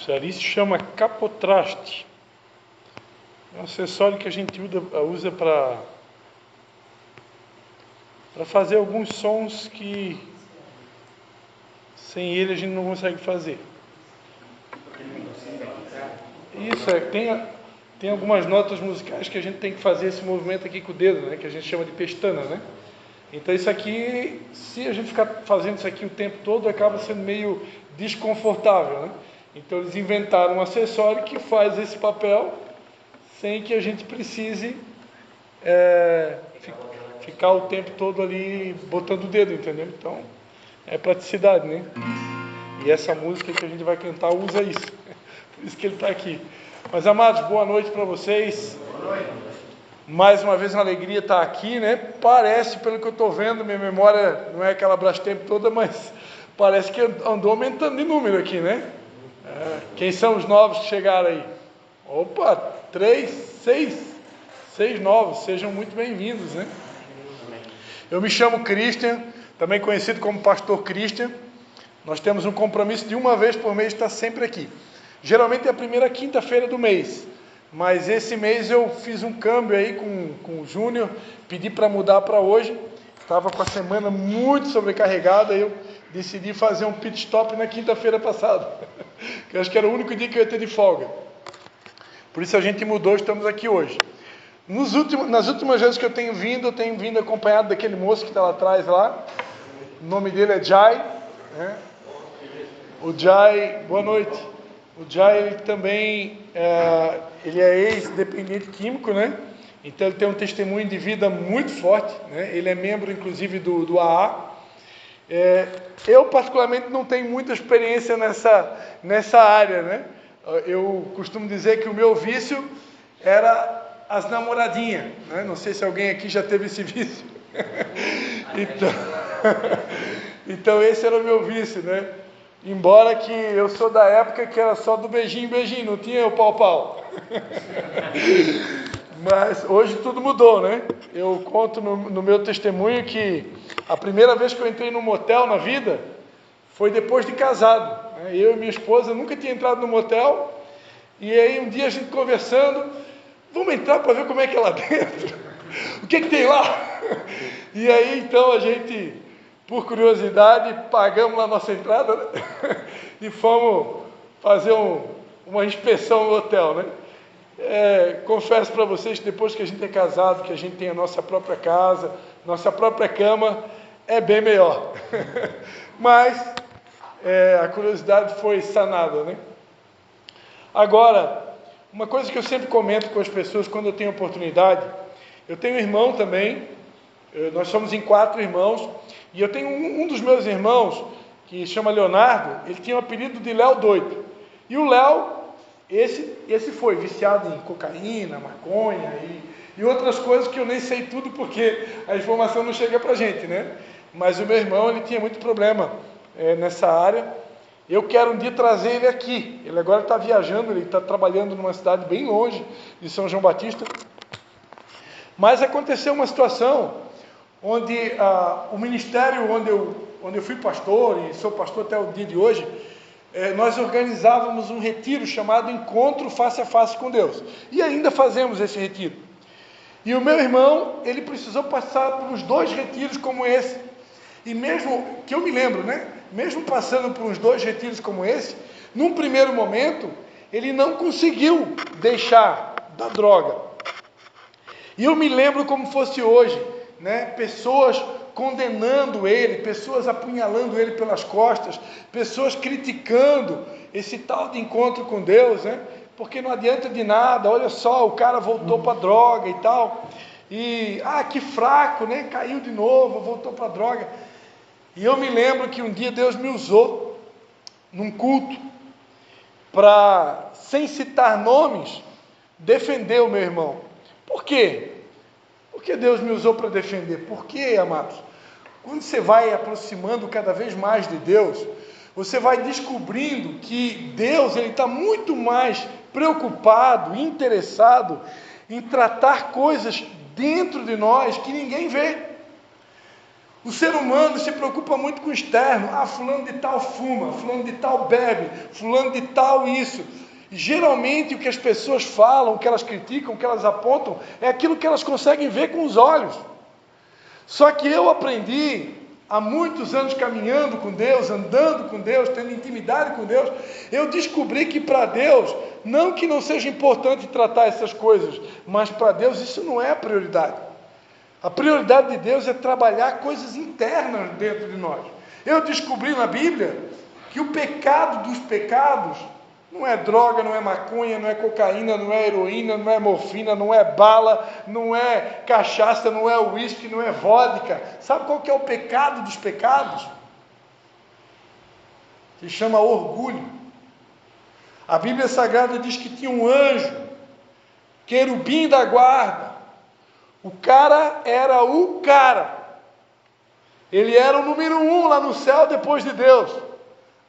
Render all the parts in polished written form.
Isso ali se chama capotraste. É um acessório que a gente usa para fazer alguns sons que sem ele a gente não consegue fazer. Isso, tem algumas notas musicais que a gente tem que fazer esse movimento aqui com o dedo, né? Que a gente chama de pestana, né? Então isso aqui, se a gente ficar fazendo isso aqui o tempo todo, acaba sendo meio desconfortável, né? Então eles inventaram um acessório que faz esse papel sem que a gente precise ficar o tempo todo ali botando o dedo, entendeu? Então é praticidade, né? E essa música que a gente vai cantar usa isso. Por isso que ele está aqui. Mas, amados, boa noite para vocês. Boa noite. Mais uma vez uma alegria estar aqui, né? Parece, pelo que eu estou vendo, minha memória não é aquela Brastemp toda, mas parece que andou aumentando de número aqui, né? Quem são os novos que chegaram aí? Opa, 6 novos, sejam muito bem-vindos, né? Eu me chamo Christian, também conhecido como Pastor Christian. Nós temos um compromisso de uma vez por mês estar sempre aqui. Geralmente é a primeira quinta-feira do mês, mas esse mês eu fiz um câmbio aí com o Júnior, pedi para mudar para hoje, estava com a semana muito sobrecarregada, eu decidi fazer um pit stop na quinta-feira passada, que eu acho que era o único dia que eu ia ter de folga. Por isso a gente mudou, estamos aqui hoje. Nas últimas vezes que eu tenho vindo acompanhado daquele moço que está lá atrás, lá. O nome dele é Jai, né? O Jai, boa noite. O Jai, ele também, ele é ex-dependente químico, né? Então ele tem um testemunho de vida muito forte, né? Ele é membro, inclusive, do AA. Eu, particularmente, não tenho muita experiência nessa área, né? Eu costumo dizer que o meu vício era as namoradinhas, né? Não sei se alguém aqui já teve esse vício. Então esse era o meu vício, né? Embora que eu sou da época que era só do beijinho, beijinho, não tinha o pau. Mas hoje tudo mudou, né? Eu conto no meu testemunho que a primeira vez que eu entrei num motel na vida foi depois de casado, né? Eu e minha esposa nunca tinha entrado no motel, e aí um dia a gente conversando, vamos entrar para ver como é que é lá dentro, o que tem lá? E aí então a gente, por curiosidade, pagamos lá a nossa entrada, né? E fomos fazer uma inspeção no hotel, né? Confesso para vocês que depois que a gente é casado, que a gente tem a nossa própria casa, nossa própria cama, é bem melhor. Mas a curiosidade foi sanada, né? Agora, uma coisa que eu sempre comento com as pessoas quando eu tenho oportunidade, eu tenho um irmão também, nós somos em 4 irmãos, e eu tenho um dos meus irmãos, que chama Leonardo, ele tinha o apelido de Léo Doido. E o Léo, esse foi viciado em cocaína, maconha e outras coisas que eu nem sei tudo, porque a informação não chega pra gente, né? Mas o meu irmão, ele tinha muito problema nessa área. Eu quero um dia trazer ele aqui. Ele agora está viajando, ele está trabalhando numa cidade bem longe de São João Batista. Mas aconteceu uma situação onde o ministério onde eu fui pastor, e sou pastor até o dia de hoje, nós organizávamos um retiro chamado Encontro Face a Face com Deus. E ainda fazemos esse retiro. E o meu irmão, ele precisou passar por uns 2 retiros como esse. E mesmo, que eu me lembro, né? Mesmo passando por uns 2 retiros como esse, num primeiro momento, ele não conseguiu deixar da droga. E eu me lembro como fosse hoje, né? Pessoas condenando ele, pessoas apunhalando ele pelas costas, pessoas criticando esse tal de encontro com Deus, né? Porque não adianta de nada, olha só, o cara voltou para a droga e tal, e, que fraco, né? Caiu de novo, voltou para a droga. E eu me lembro que um dia Deus me usou, num culto, para, sem citar nomes, defender o meu irmão. Por quê? Porque Deus me usou para defender. Por quê, amados? Quando você vai aproximando cada vez mais de Deus, você vai descobrindo que Deus está muito mais preocupado, interessado em tratar coisas dentro de nós que ninguém vê. O ser humano se preocupa muito com o externo. Ah, fulano de tal fuma, fulano de tal bebe, fulano de tal isso. E geralmente o que as pessoas falam, o que elas criticam, o que elas apontam, é aquilo que elas conseguem ver com os olhos. Só que eu aprendi, há muitos anos caminhando com Deus, andando com Deus, tendo intimidade com Deus, eu descobri que para Deus, não que não seja importante tratar essas coisas, mas para Deus isso não é a prioridade. A prioridade de Deus é trabalhar coisas internas dentro de nós. Eu descobri na Bíblia que o pecado dos pecados não é droga, não é maconha, não é cocaína, não é heroína, não é morfina, não é bala, não é cachaça, não é uísque, não é vodka. Sabe qual que é o pecado dos pecados? Se chama orgulho. A Bíblia Sagrada diz que tinha um anjo, querubim da guarda. O cara era o cara. Ele era o número 1 lá no céu depois de Deus.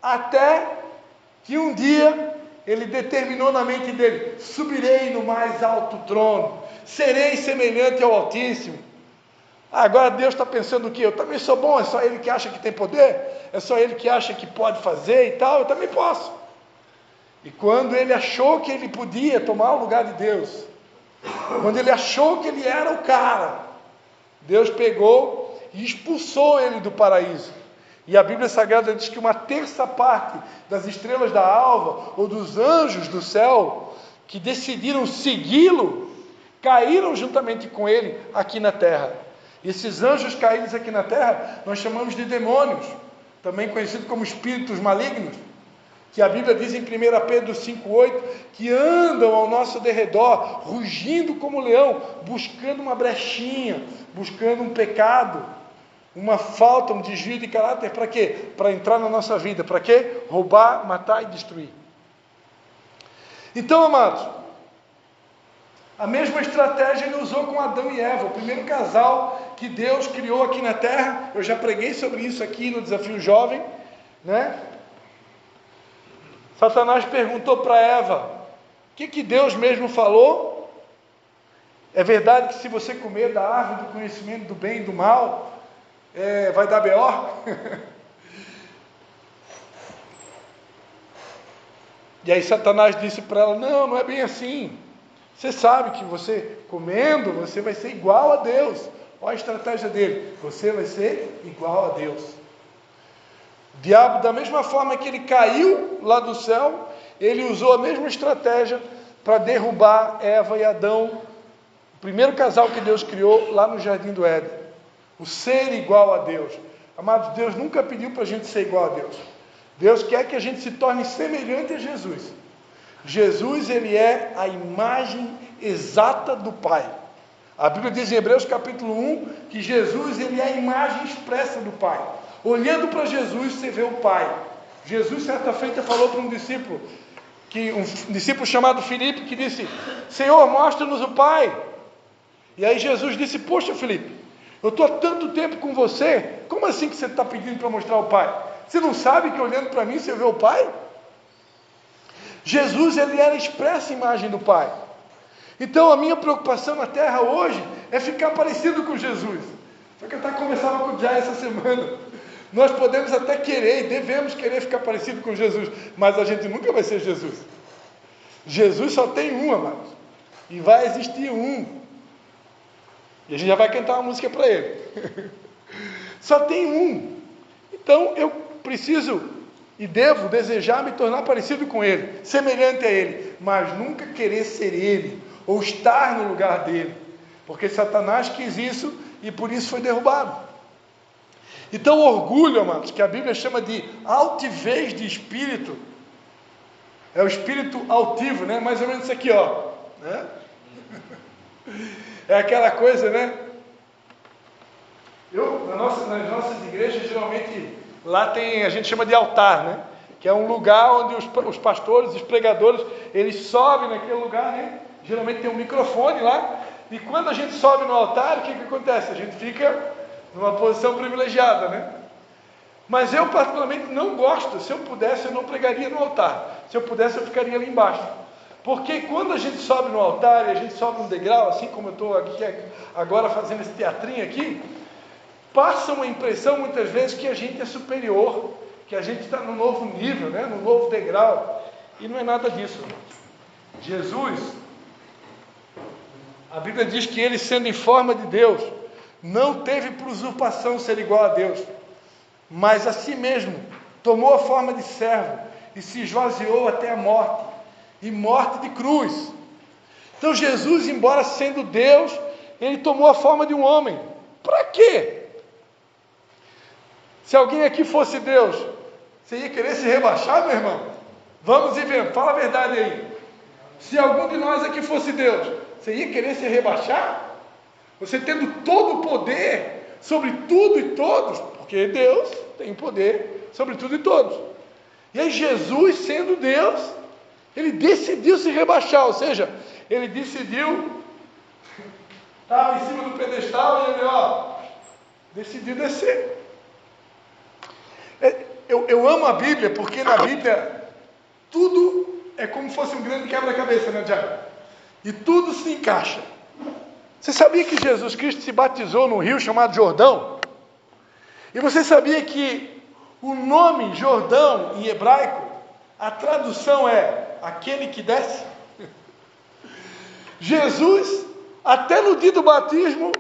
Até que um dia ele determinou na mente dele: subirei no mais alto trono, serei semelhante ao Altíssimo. Agora Deus está pensando o quê? Eu também sou bom, é só ele que acha que tem poder? É só ele que acha que pode fazer e tal? Eu também posso. E quando ele achou que ele podia tomar o lugar de Deus, quando ele achou que ele era o cara, Deus pegou e expulsou ele do paraíso. E a Bíblia Sagrada diz que 1/3 das estrelas da alva, ou dos anjos do céu, que decidiram segui-lo, caíram juntamente com ele aqui na terra. E esses anjos caídos aqui na terra, nós chamamos de demônios, também conhecidos como espíritos malignos, que a Bíblia diz em 1 Pedro 5,8, que andam ao nosso derredor, rugindo como leão, buscando uma brechinha, buscando um pecado, uma falta, um desvio de caráter. Para quê? Para entrar na nossa vida. Para quê? Roubar, matar e destruir. Então, amados, a mesma estratégia ele usou com Adão e Eva, o primeiro casal que Deus criou aqui na terra. Eu já preguei sobre isso aqui no Desafio Jovem, né? Satanás perguntou para Eva: o que Deus mesmo falou? É verdade que se você comer da árvore do conhecimento do bem e do mal, vai dar B.O.? E aí Satanás disse para ela: não é bem assim. Você sabe que você comendo, você vai ser igual a Deus. Olha a estratégia dele: você vai ser igual a Deus. O diabo, da mesma forma que ele caiu lá do céu, ele usou a mesma estratégia para derrubar Eva e Adão, o primeiro casal que Deus criou lá no Jardim do Éden. O ser igual a Deus. Amados, Deus nunca pediu para a gente ser igual a Deus. Deus quer que a gente se torne semelhante a Jesus. Jesus, ele é a imagem exata do Pai. A Bíblia diz em Hebreus capítulo 1, que Jesus, ele é a imagem expressa do Pai. Olhando para Jesus, você vê o Pai. Jesus, certa feita, falou para um discípulo chamado Filipe, que disse: Senhor, mostra-nos o Pai. E aí Jesus disse: poxa, Filipe, eu estou há tanto tempo com você, como assim que você está pedindo para mostrar o Pai? Você não sabe que olhando para mim você vê o Pai? Jesus, ele era a expressa imagem do Pai. Então a minha preocupação na terra hoje é ficar parecido com Jesus. Foi que eu estava conversando com o Jai essa semana. Nós podemos até querer e devemos querer ficar parecido com Jesus, mas a gente nunca vai ser Jesus. Jesus só tem um, amados, e vai existir um. E a gente já vai cantar uma música para ele. Só tem um. Então eu preciso e devo desejar me tornar parecido com ele, semelhante a ele, mas nunca querer ser ele, ou estar no lugar dele, porque Satanás quis isso e por isso foi derrubado. Então orgulho, amados, que a Bíblia chama de altivez de espírito, é o espírito altivo, né? Mais ou menos isso aqui, ó, né? É aquela coisa, né? Nas nossas igrejas, geralmente, lá a gente chama de altar, né? Que é um lugar onde os pastores, os pregadores, eles sobem naquele lugar, né? Geralmente tem um microfone lá, e quando a gente sobe no altar, o que acontece? A gente fica numa posição privilegiada, né? Mas eu particularmente não gosto. Se eu pudesse, eu não pregaria no altar. Se eu pudesse, eu ficaria ali embaixo. Porque quando a gente sobe no altar e a gente sobe um degrau, assim como eu estou aqui agora fazendo esse teatrinho aqui, passam a impressão muitas vezes que a gente é superior, que a gente está no novo nível, né? No novo degrau, e não é nada disso. Jesus, a Bíblia diz que ele, sendo em forma de Deus, não teve por usurpação ser igual a Deus, mas a si mesmo tomou a forma de servo e se esvaziou até a morte, e morte de cruz. Então Jesus, embora sendo Deus, ele tomou a forma de um homem. Para quê? Se alguém aqui fosse Deus, você ia querer se rebaixar, meu irmão? Vamos e vemos, fala a verdade aí. Se algum de nós aqui fosse Deus, você ia querer se rebaixar? Você tendo todo o poder sobre tudo e todos, porque Deus tem poder sobre tudo e todos. E aí Jesus, sendo Deus, ele decidiu se rebaixar, ou seja, ele decidiu, estava em cima do pedestal e ele, decidiu descer. Eu amo a Bíblia, porque na Bíblia tudo é como se fosse um grande quebra-cabeça, né, Tiago? E tudo se encaixa. Você sabia que Jesus Cristo se batizou num rio chamado Jordão? E você sabia que o nome Jordão, em hebraico, a tradução é aquele que desce? Jesus, até no dia do batismo,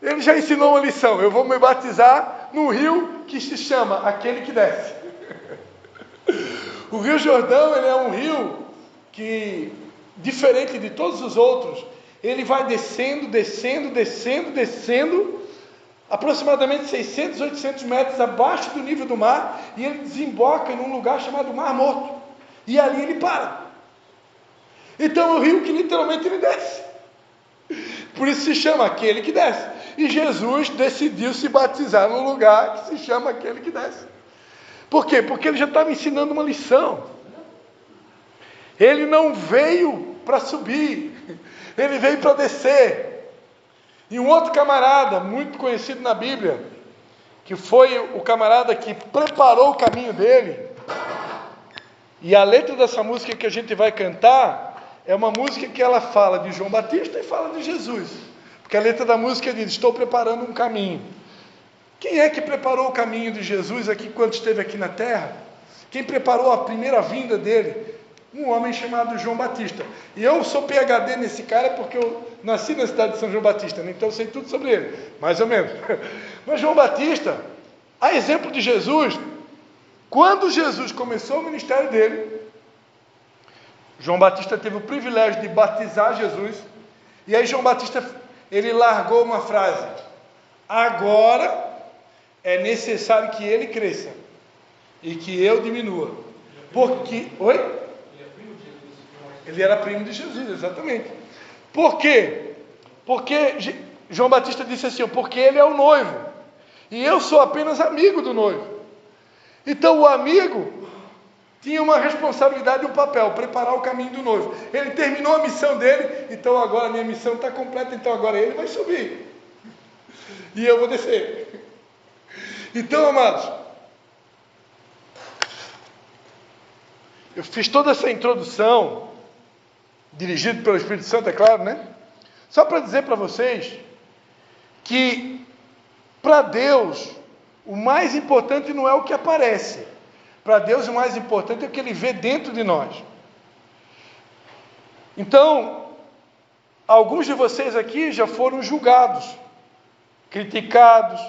ele já ensinou uma lição. Eu vou me batizar no rio que se chama aquele que desce. O Rio Jordão, ele é um rio que, diferente de todos os outros, ele vai descendo, aproximadamente 600, 800 metros abaixo do nível do mar, e ele desemboca em um lugar chamado Mar Morto, e ali ele para. Então é um rio que literalmente ele desce, por isso se chama aquele que desce, e Jesus decidiu se batizar num lugar que se chama aquele que desce. Por quê? Porque ele já estava ensinando uma lição. Ele não veio para subir, ele veio para descer. E um outro camarada, muito conhecido na Bíblia, que foi o camarada que preparou o caminho dele, e a letra dessa música que a gente vai cantar, é uma música que ela fala de João Batista e fala de Jesus, porque a letra da música diz: estou preparando um caminho. Quem é que preparou o caminho de Jesus aqui quando esteve aqui na terra? Quem preparou a primeira vinda dele? Um homem chamado João Batista. E eu sou PhD nesse cara porque eu nasci na cidade de São João Batista, né? Então eu sei tudo sobre ele, mais ou menos. Mas João Batista, a exemplo de Jesus, quando Jesus começou o ministério dele, João Batista teve o privilégio de batizar Jesus, e aí João Batista, ele largou uma frase: agora é necessário que ele cresça e que eu diminua. Porque... Oi? Ele era primo de Jesus, exatamente. Por quê? Porque João Batista disse assim: porque ele é o noivo, e eu sou apenas amigo do noivo. Então o amigo tinha uma responsabilidade e um papel: preparar o caminho do noivo. Ele terminou a missão dele, então agora a minha missão está completa, então agora ele vai subir e eu vou descer. Então, amados, eu fiz toda essa introdução, dirigido pelo Espírito Santo, é claro, né? Só para dizer para vocês que, para Deus, o mais importante não é o que aparece. Para Deus, o mais importante é o que Ele vê dentro de nós. Então, alguns de vocês aqui já foram julgados, criticados,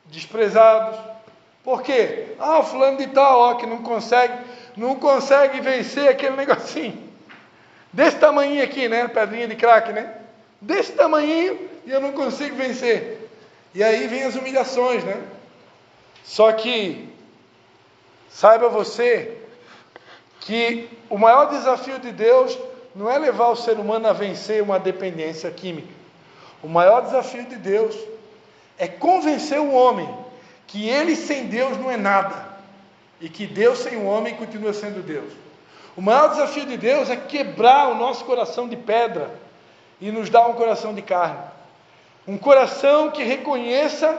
desprezados. Por quê? O fulano de tal, que não consegue vencer aquele negocinho. Desse tamanhinho aqui, né? Pedrinha de crack, né? Desse tamanhinho e eu não consigo vencer. E aí vem as humilhações, né? Só que, saiba você, que o maior desafio de Deus não é levar o ser humano a vencer uma dependência química. O maior desafio de Deus é convencer o homem que ele sem Deus não é nada, e que Deus sem o homem continua sendo Deus. O maior desafio de Deus é quebrar o nosso coração de pedra e nos dar um coração de carne, um coração que reconheça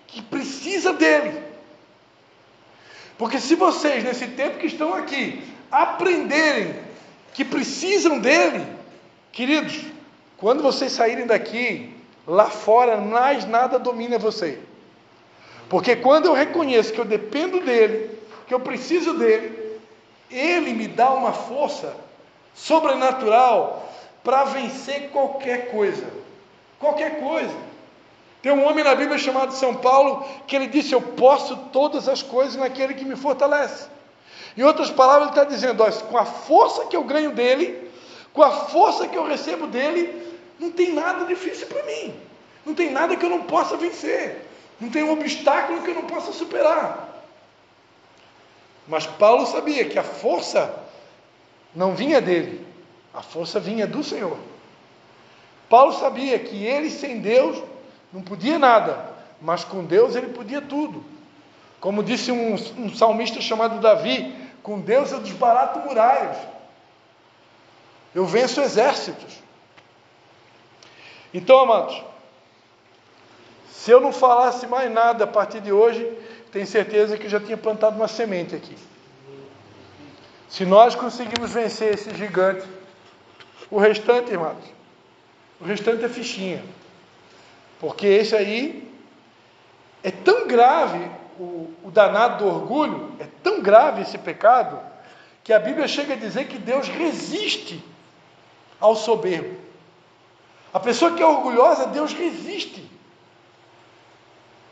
que precisa dele. Porque se vocês, nesse tempo que estão aqui, aprenderem que precisam dele, queridos, quando vocês saírem daqui, lá fora mais nada domina você. Porque quando eu reconheço que eu dependo dele, que eu preciso dele, ele me dá uma força sobrenatural para vencer qualquer coisa. Qualquer coisa. Tem um homem na Bíblia chamado São Paulo, que ele disse: eu posso todas as coisas naquele que me fortalece. Em outras palavras, ele está dizendo: ó, com a força que eu ganho dele, com a força que eu recebo dele, não tem nada difícil para mim. Não tem nada que eu não possa vencer. Não tem um obstáculo que eu não possa superar. Mas Paulo sabia que a força não vinha dele, a força vinha do Senhor. Paulo sabia que ele sem Deus não podia nada, mas com Deus ele podia tudo. Como disse um salmista chamado Davi: com Deus eu desbarato muralhas, eu venço exércitos. Então, amados, se eu não falasse mais nada a partir de hoje, tenho certeza que eu já tinha plantado uma semente aqui. Se nós conseguimos vencer esse gigante, o restante, irmãos, o restante é fichinha. Porque esse aí é tão grave, o danado do orgulho, é tão grave esse pecado, que a Bíblia chega a dizer que Deus resiste ao soberbo. A pessoa que é orgulhosa, Deus resiste.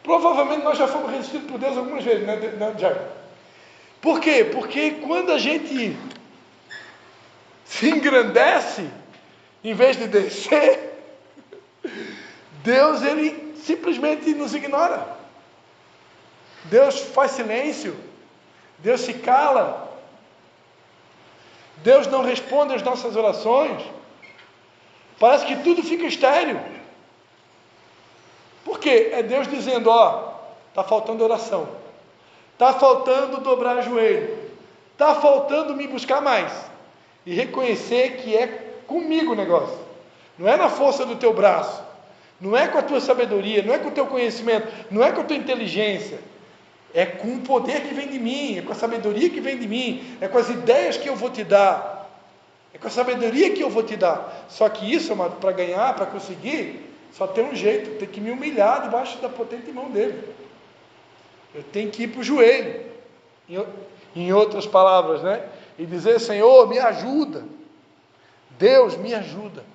Provavelmente nós já fomos resistidos por Deus algumas vezes, né, Diago? Por quê? Porque quando a gente se engrandece, em vez de descer, Deus, ele simplesmente nos ignora. Deus faz silêncio. Deus se cala. Deus não responde às nossas orações. Parece que tudo fica estéril. Por quê? É Deus dizendo: ó, está faltando oração, está faltando dobrar joelho, está faltando me buscar mais, e reconhecer que é comigo o negócio, não é na força do teu braço, não é com a tua sabedoria, não é com o teu conhecimento, não é com a tua inteligência, é com o poder que vem de mim, é com a sabedoria que vem de mim, é com as ideias que eu vou te dar, é com a sabedoria que eu vou te dar. Só que isso, amado, para ganhar, para conseguir, só tem um jeito: tem que me humilhar debaixo da potente mão dele. Eu tenho que ir para o joelho, em outras palavras, né? E dizer: Senhor, me ajuda. Deus, me ajuda.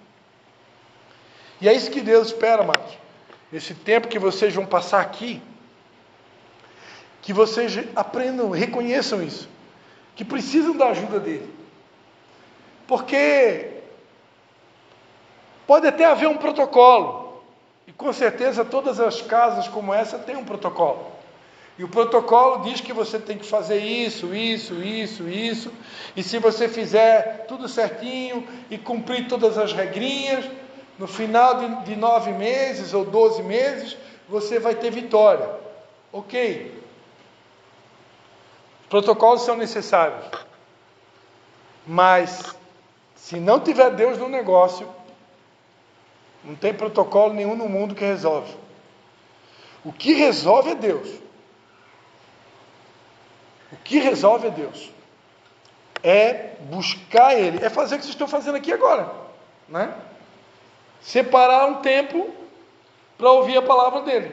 E é isso que Deus espera, amados. Nesse tempo que vocês vão passar aqui, que vocês aprendam, reconheçam isso, que precisam da ajuda dele. Porque pode até haver um protocolo, e com certeza todas as casas como essa têm um protocolo. E o protocolo diz que você tem que fazer isso, e se você fizer tudo certinho e cumprir todas as regrinhas, no final de 9 meses ou 12 meses, você vai ter vitória. Ok. Protocolos são necessários. Mas, se não tiver Deus no negócio, não tem protocolo nenhum no mundo que resolve. O que resolve é Deus. O que resolve é Deus. É buscar Ele. É fazer o que vocês estão fazendo aqui agora, né? Separar um tempo para ouvir a palavra dEle,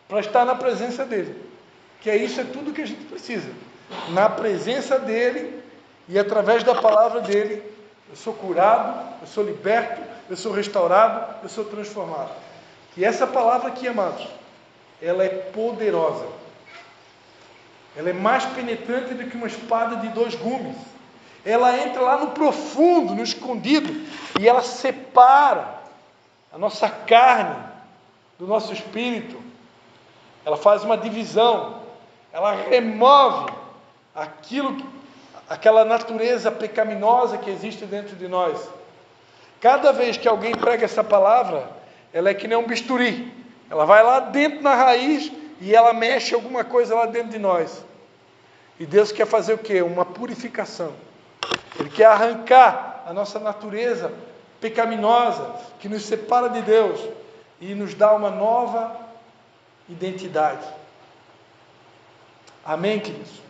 para estar na presença dEle. Que é isso, é tudo que a gente precisa. Na presença dEle e através da palavra dEle, eu sou curado, eu sou liberto, eu sou restaurado, eu sou transformado. E essa palavra aqui, amados, ela é poderosa. Ela é mais penetrante do que uma espada de 2 gumes. Ela entra lá no profundo, no escondido, e ela separa a nossa carne do nosso espírito. Ela faz uma divisão. Ela remove aquela natureza pecaminosa que existe dentro de nós. Cada vez que alguém prega essa palavra, ela é que nem um bisturi. Ela vai lá dentro na raiz e ela mexe alguma coisa lá dentro de nós. E Deus quer fazer o quê? Uma purificação. Ele quer arrancar a nossa natureza pecaminosa, que nos separa de Deus, e nos dá uma nova identidade. Amém, queridos?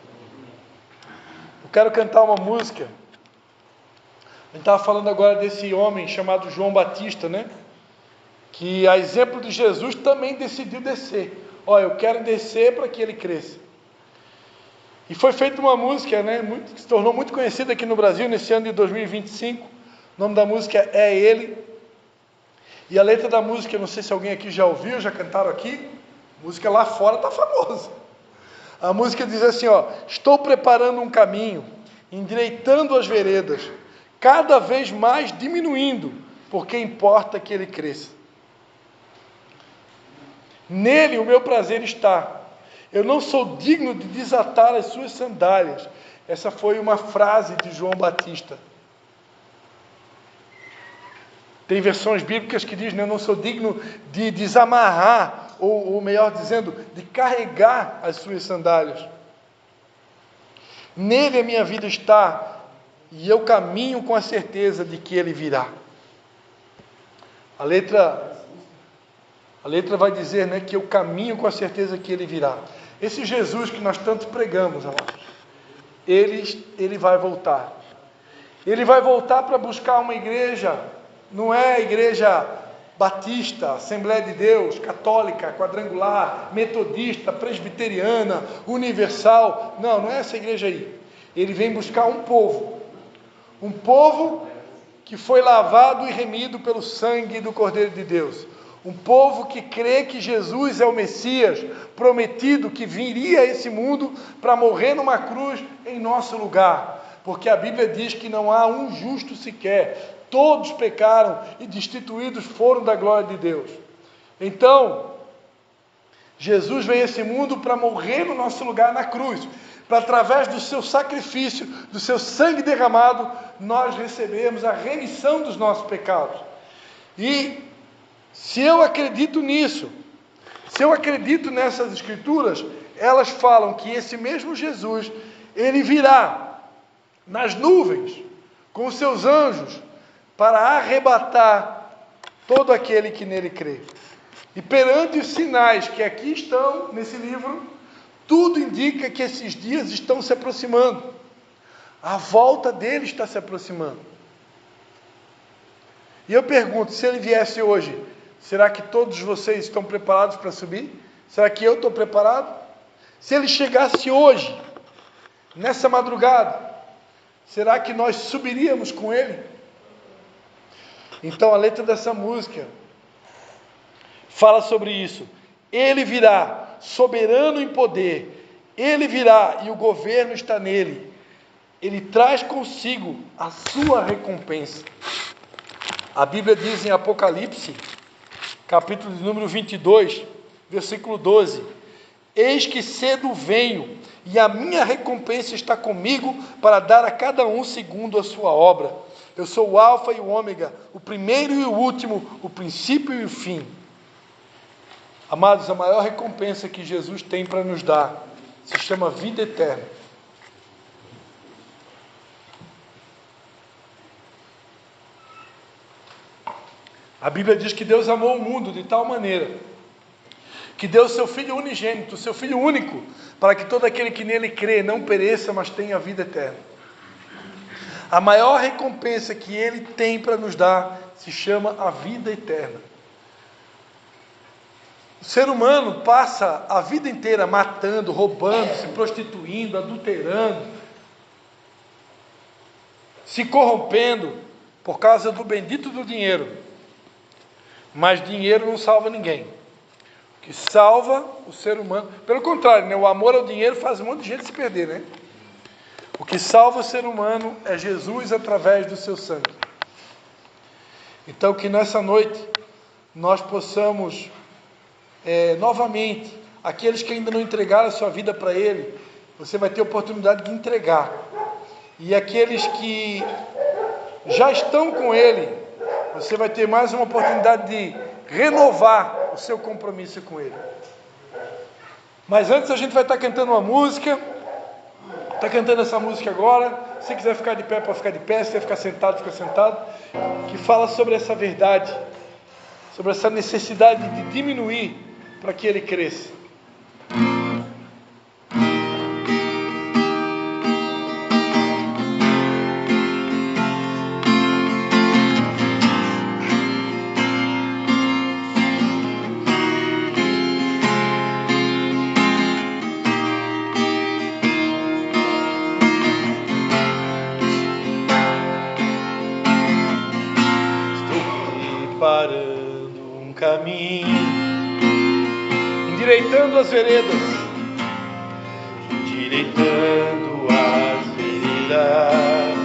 Eu quero cantar uma música. A gente estava falando agora desse homem chamado João Batista, né? Que, a exemplo de Jesus, também decidiu descer. ó, eu quero descer para que ele cresça. E foi feita uma música, né, que se tornou muito conhecida aqui no Brasil, nesse ano de 2025. O nome da música é Ele. E a letra da música, eu não sei se alguém aqui já ouviu, já cantaram aqui. A música lá fora está famosa. A música diz assim, ó: estou preparando um caminho, endireitando as veredas, cada vez mais diminuindo, porque importa que ele cresça. Nele o meu prazer está. Eu não sou digno de desatar as suas sandálias. Essa foi uma frase de João Batista. Tem versões bíblicas que dizem, eu não sou digno de desamarrar, ou melhor dizendo, de carregar as suas sandálias. Nele a minha vida está, e eu caminho com a certeza de que ele virá. A letra vai dizer, né, que eu caminho com a certeza que ele virá. Esse Jesus que nós tanto pregamos, amados, ele vai voltar. Ele vai voltar para buscar uma igreja, não é a igreja batista, Assembleia de Deus, católica, quadrangular, metodista, presbiteriana, universal. Não é essa igreja aí. Ele vem buscar um povo que foi lavado e remido pelo sangue do Cordeiro de Deus. Um povo que crê que Jesus é o Messias prometido, que viria a esse mundo para morrer numa cruz em nosso lugar. Porque a Bíblia diz que não há um justo sequer. Todos pecaram e destituídos foram da glória de Deus. Então, Jesus veio a esse mundo para morrer no nosso lugar na cruz. Para através do seu sacrifício, do seu sangue derramado, nós recebemos a remissão dos nossos pecados. E se eu acredito nisso, se eu acredito nessas escrituras, elas falam que esse mesmo Jesus, ele virá nas nuvens, com os seus anjos, para arrebatar todo aquele que nele crê. E perante os sinais que aqui estão nesse livro, tudo indica que esses dias estão se aproximando. A volta dele está se aproximando. E eu pergunto, se ele viesse hoje, será que todos vocês estão preparados para subir? Será que eu estou preparado? Se ele chegasse hoje, nessa madrugada, será que nós subiríamos com ele? Então a letra dessa música fala sobre isso. Ele virá, soberano em poder. Ele virá e o governo está nele. Ele traz consigo a sua recompensa. A Bíblia diz em Apocalipse, capítulo de número 22, versículo 12: eis que cedo venho, e a minha recompensa está comigo, para dar a cada um segundo a sua obra. Eu sou o Alfa e o Ômega, o primeiro e o último, o princípio e o fim. Amados, a maior recompensa que Jesus tem para nos dar se chama vida eterna. A Bíblia diz que Deus amou o mundo de tal maneira que deu o seu Filho unigênito, o seu Filho único, para que todo aquele que nele crê não pereça, mas tenha a vida eterna. A maior recompensa que ele tem para nos dar se chama a vida eterna. O ser humano passa a vida inteira matando, roubando, se prostituindo, adulterando, se corrompendo por causa do bendito do dinheiro. Mas dinheiro não salva ninguém. O que salva o ser humano, pelo contrário, né? O amor ao dinheiro faz um monte de gente se perder, né? O que salva o ser humano é Jesus através do seu sangue. Então que nessa noite nós possamos novamente, aqueles que ainda não entregaram a sua vida para Ele, você vai ter a oportunidade de entregar. E aqueles que já estão com Ele, você vai ter mais uma oportunidade de renovar o seu compromisso com Ele. Mas antes a gente vai estar cantando uma música. Está cantando essa música agora. Se quiser ficar de pé, pode ficar de pé. Se quiser ficar sentado, fica sentado. Que fala sobre essa verdade, sobre essa necessidade de diminuir para que Ele cresça. caminho, endireitando as veredas, endireitando as veredas,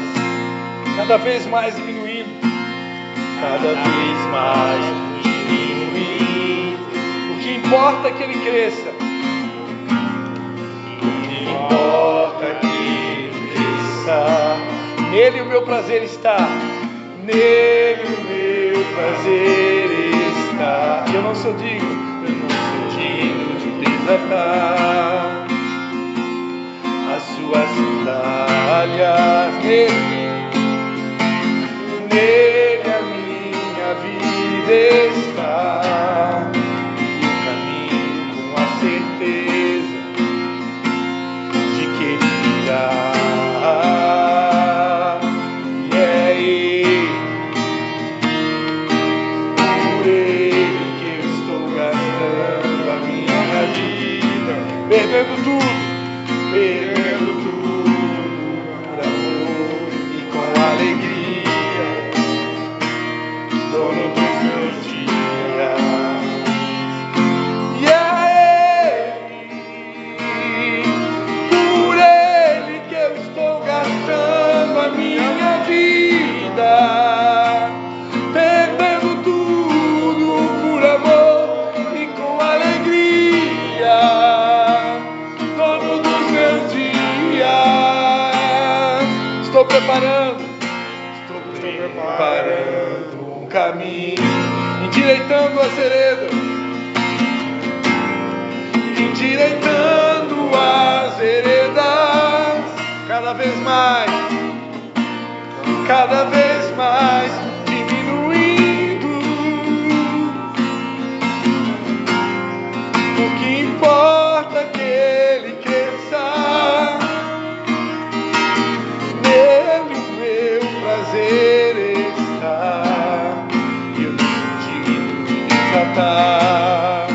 cada vez mais diminuindo, cada vez mais diminuindo. o que importa é que ele cresça, O que importa é que ele cresça. nele o meu prazer está, Nele o meu prazer está. eu não sou digno, Eu não sou digno de desatar as suas sandálias. Nele a minha vida está, e o caminho com a certeza de que ele virá. E é ele, por ele que eu estou gastando a minha vida, perdendo tudo, por amor e com alegria, dono dos meus dias. e é ele, por ele que eu estou gastando a minha vida, perdendo tudo por amor e com alegria, dono dos meus dias. Estou preparando Preparando um caminho, endireitando as veredas, endireitando as veredas, cada vez mais diminuindo. O que importa é que ele cresça, nele o meu prazer está, e eu não sou digno de desatar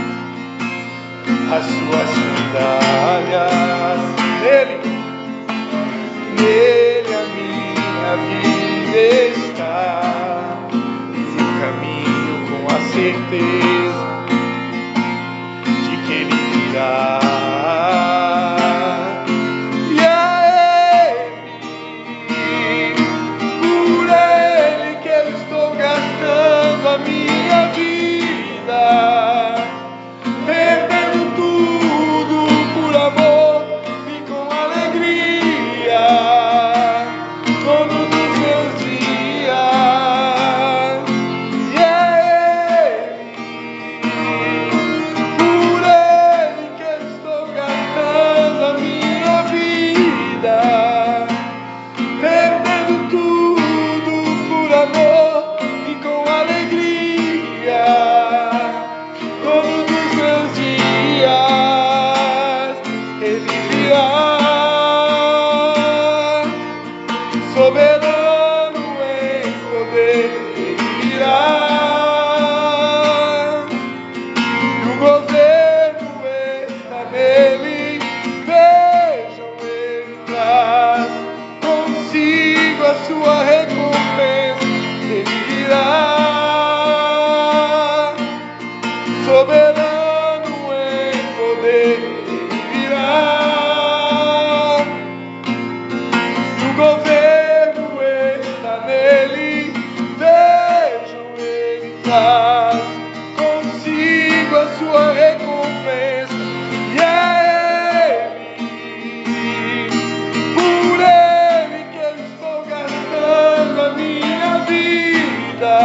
as suas sandálias. Nele a minha vida está, e o caminho com a certeza de que ele virá. e é ele, por ele que eu estou gastando a minha vida, perdendo tudo por amor e com alegria, dono dos meus dias. E é ele, por ele que eu estou gastando a minha vida, perdendo tudo por amor e com alegria, dono dos meus dias. Ele virá, soberano em poder, ele virá, e o governo está nele. Vejam, ele traz consigo a sua recompensa. Ele virá, soberano em poder, ele virá, e o governo está nele. Vejam, ele traz consigo a sua recompensa. E é ele, por ele que eu estou gastando a minha vida,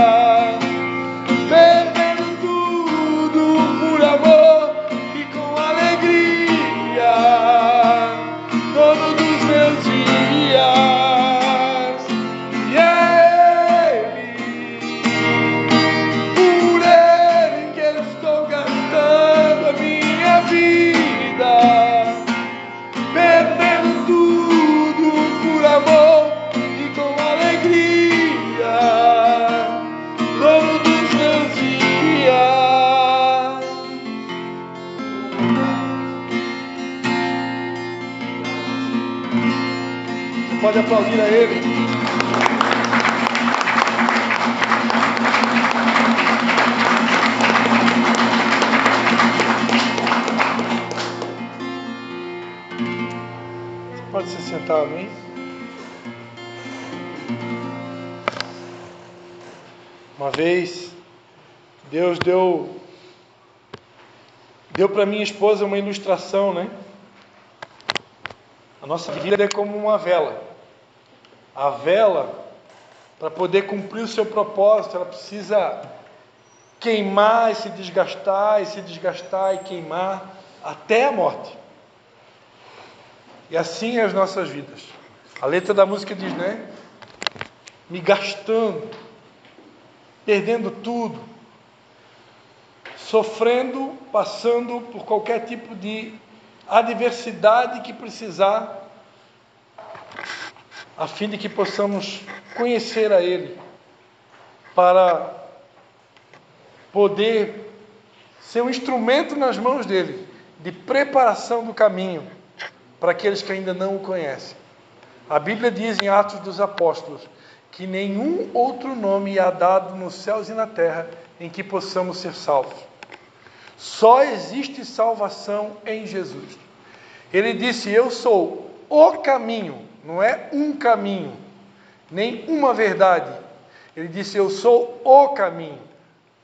perdendo tudo por amor e com alegria, dono dos meus dias. E é ele, por ele que eu estou gastando a minha vida, perdendo tudo por amor e com alegria, dono dos meus dias. Você pode aplaudir a ele. sentar, amém? Uma vez, Deus deu para minha esposa uma ilustração, né? A nossa vida é como uma vela. A vela, para poder cumprir o seu propósito, ela precisa queimar e se desgastar, e se desgastar e queimar, até a morte. E assim é as nossas vidas. A letra da música diz, né? Me gastando, perdendo tudo, sofrendo, passando por qualquer tipo de adversidade que precisar, a fim de que possamos conhecer a Ele, para poder ser um instrumento nas mãos dEle, de preparação do caminho, para aqueles que ainda não o conhecem. A Bíblia diz em Atos dos Apóstolos, que nenhum outro nome há dado nos céus e na terra, em que possamos ser salvos. Só existe salvação em Jesus. Ele disse, eu sou o caminho, não é um caminho, nem uma verdade. Ele disse, eu sou o caminho,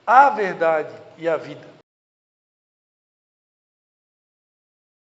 a verdade e a vida.